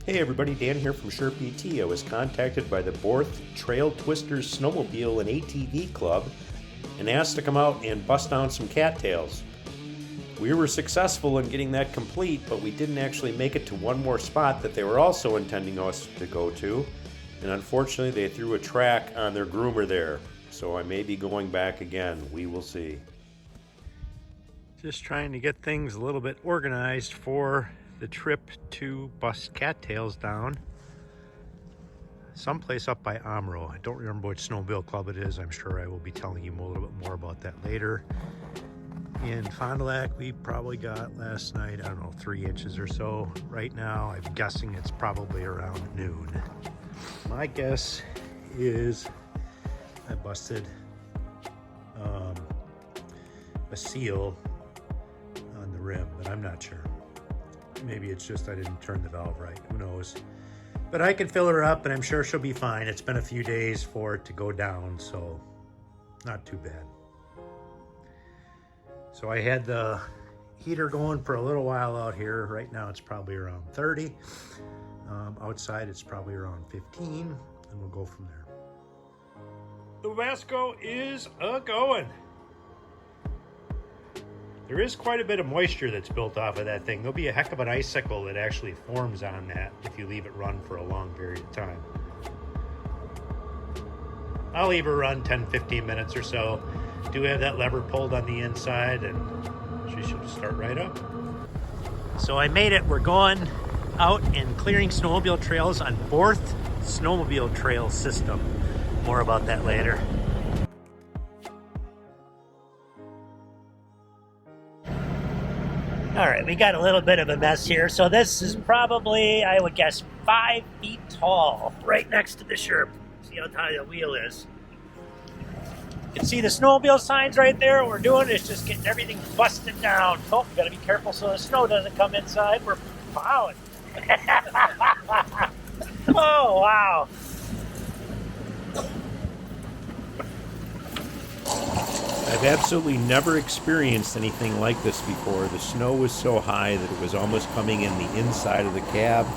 Hey everybody, Dan here from Sherp PT. I was contacted by the Borth Trail Twisters Snowmobile and ATV Club and asked to come out and bust down some cattails. We were successful in getting that complete, but we didn't actually make it to one more spot that they were also intending us to go to, and unfortunately they threw a track on their groomer there, so I may be going back again. We will see. Just trying to get things a little bit organized for the trip to bust cattails down someplace up by Omro. I don't remember which snowmobile club it is. I'm sure I will be telling you a little bit more about that later. In Fond du Lac, we probably got last night, I don't know, 3 inches or so. Right now, I'm guessing it's probably around noon. My guess is I busted a seal on the rim, but I'm not sure. Maybe it's just I didn't turn the valve right, who knows. But I can fill her up and I'm sure she'll be fine. It's been a few days for it to go down, so not too bad. So I had the heater going for a little while out here. Right now it's probably around 30. Outside it's probably around 15, and we'll go from there. The Vasco is a-going. There is quite a bit of moisture that's built off of that thing. There'll be a heck of an icicle that actually forms on that if you leave it run for a long period of time. I'll leave her run 10-15 minutes or so. Do have that lever pulled on the inside and she should start right up. So I made it. We're going out and clearing snowmobile trails on Borth snowmobile trail system. More about that later. All right, we got a little bit of a mess here. So this is probably, I would guess, 5 feet tall, right next to the Sherp. See how high the wheel is. You can see the snowmobile signs right there. What we're doing is just getting everything busted down. Oh, we gotta be careful so the snow doesn't come inside. We're plowing. Oh, wow. I've absolutely never experienced anything like this before. The snow was so high that it was almost coming in the inside of the cab.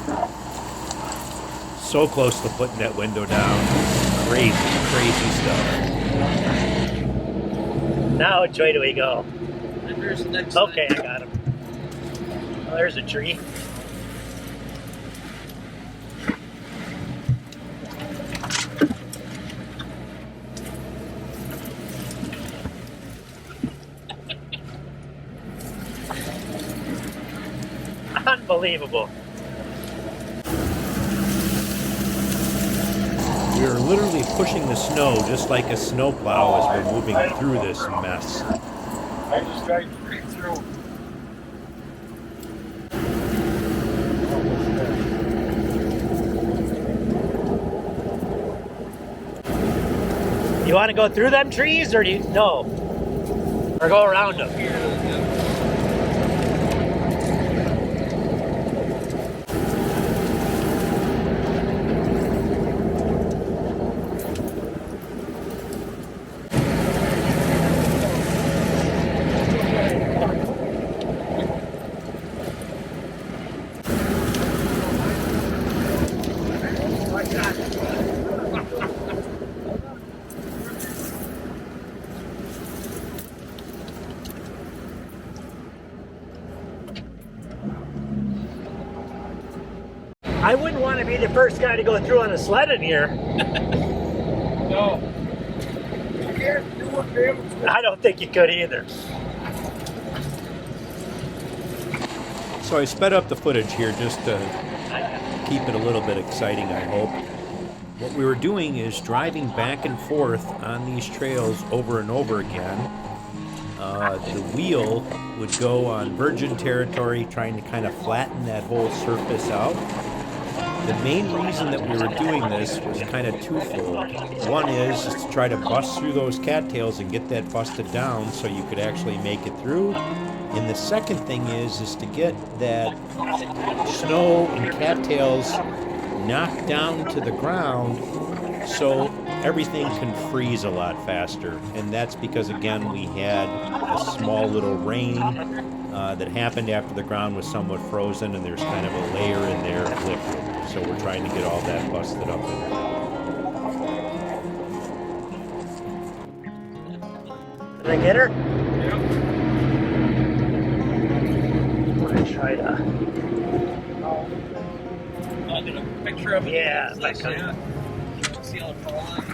So close to putting that window down. Crazy, crazy stuff. Now which way do we go? Okay, I got him. Oh, there's a tree. Unbelievable. We are literally pushing the snow just like a snowplow as we're moving through this mess. I just tried to breathe through. You want to go through them trees or do you no? Or go around them? I wouldn't want to be the first guy to go through on a sled in here. No. You can't do it, man. I don't think you could either. So I sped up the footage here just to keep it a little bit exciting, I hope. What we were doing is driving back and forth on these trails over and over again. The wheel would go on virgin territory, trying to kind of flatten that whole surface out. The main reason that we were doing this was kind of twofold. One is to try to bust through those cattails and get that busted down so you could actually make it through. And the second thing is to get that snow and cattails knocked down to the ground so everything can freeze a lot faster. And that's because, again, we had a small little rain that happened after the ground was somewhat frozen, and there's kind of a layer in there of liquid. trying to get all that busted up in there. Did I get her? Yep. I'm gonna try to. I'll get a picture of it. Yeah, It's if I nice, could. yeah. You can see all the fall lines.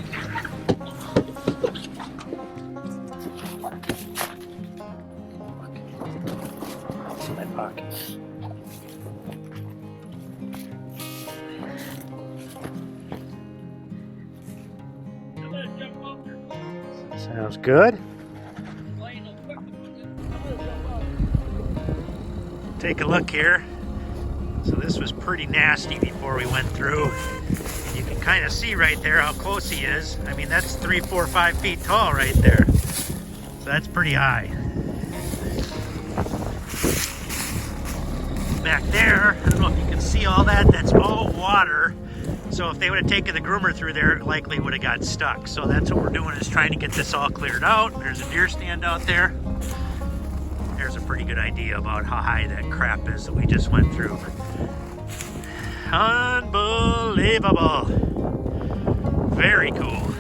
It's in my pocket. I'm gonna jump off your Sounds good. plane real quick. Take a look here. So this was pretty nasty before we went through. You can kind of see right there how close he is. I mean, that's 3, 4, 5 feet tall right there. So that's pretty high. Back there, I don't know if you can see all that, that's all water. So if they would have taken the groomer through there, it likely would have got stuck. So that's what we're doing, is trying to get this all cleared out. There's a deer stand out there. There's a pretty good idea about how high that crap is that we just went through. Unbelievable. Very cool.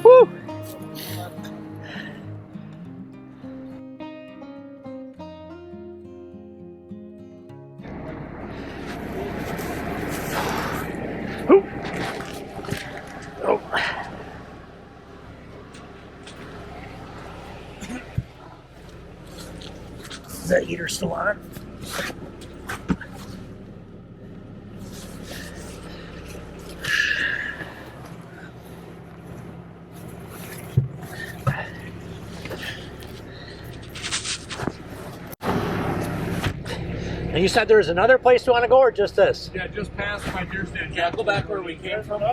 Woo! Oh. Is that heater still on? And you said there was another place you want to go, or just this? Yeah, just past my deer stand. Yeah, go back where we came from. Yeah,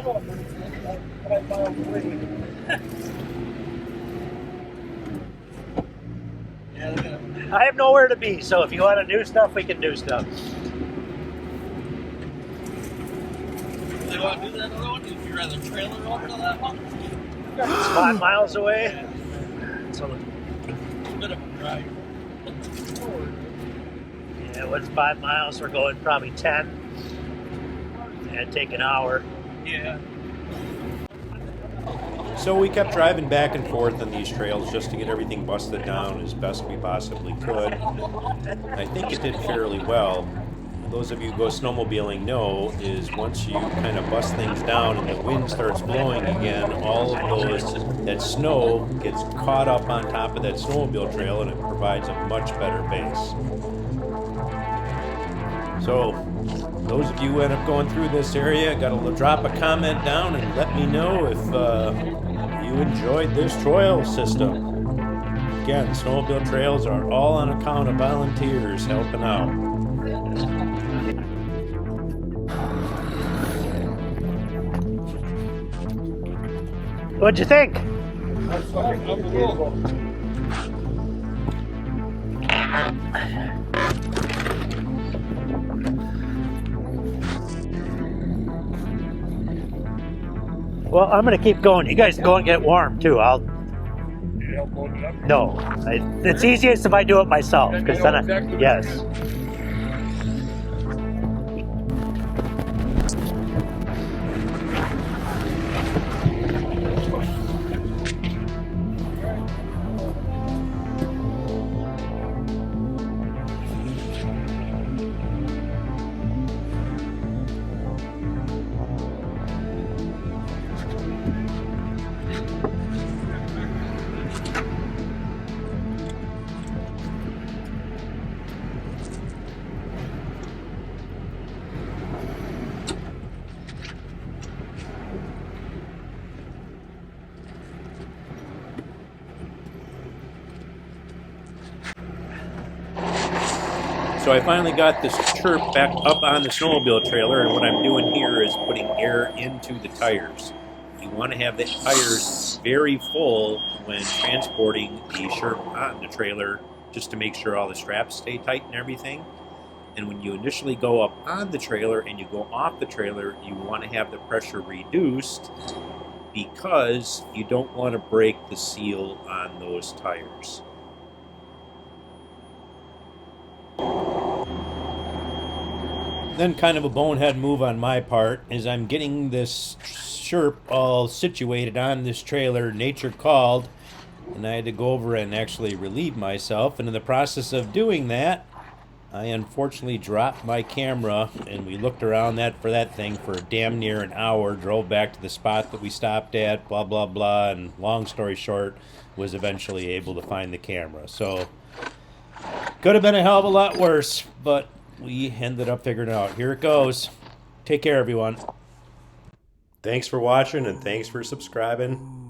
look at it. I have nowhere to be, so if you want to do stuff, we can do stuff. They want to do that other one? If you're on the trailer over to that one? It's 5 miles away. So, It's a bit of a drive. yeah, what's 5 miles? We're going probably 10. Yeah, it'd take an hour. Yeah. So we kept driving back and forth on these trails just to get everything busted down as best we possibly could. I think it did fairly well. Those of you who go snowmobiling know is once you kind of bust things down and the wind starts blowing again, all of that snow gets caught up on top of that snowmobile trail and it provides a much better base. So those of you who end up going through this area, got to drop a comment down and let me know if you enjoyed this trail system. Again, snowmobile trails are all on account of volunteers helping out. What'd you think? That's fucking unbelievable. Well, I'm gonna keep going. You guys go and get warm too. I'll. You help load it up? No, it's easiest if I do it myself. Then you Because know then, exactly what yes. it is. So I finally got this Sherp back up on the snowmobile trailer, and what I'm doing here is putting air into the tires. You want to have the tires very full when transporting the Sherp on the trailer, just to make sure all the straps stay tight and everything. And when you initially go up on the trailer and you go off the trailer, you want to have the pressure reduced because you don't want to break the seal on those tires. Then kind of a bonehead move on my part is I'm getting this Sherp all situated on this trailer. Nature called, and I had to go over and actually relieve myself. And in the process of doing that, I unfortunately dropped my camera, and we looked around for that thing for damn near an hour, drove back to the spot that we stopped at, blah, blah, blah, and long story short, was eventually able to find the camera. So, could have been a hell of a lot worse, but we ended up figuring it out. Here it goes. Take care, everyone. Thanks for watching, and thanks for subscribing.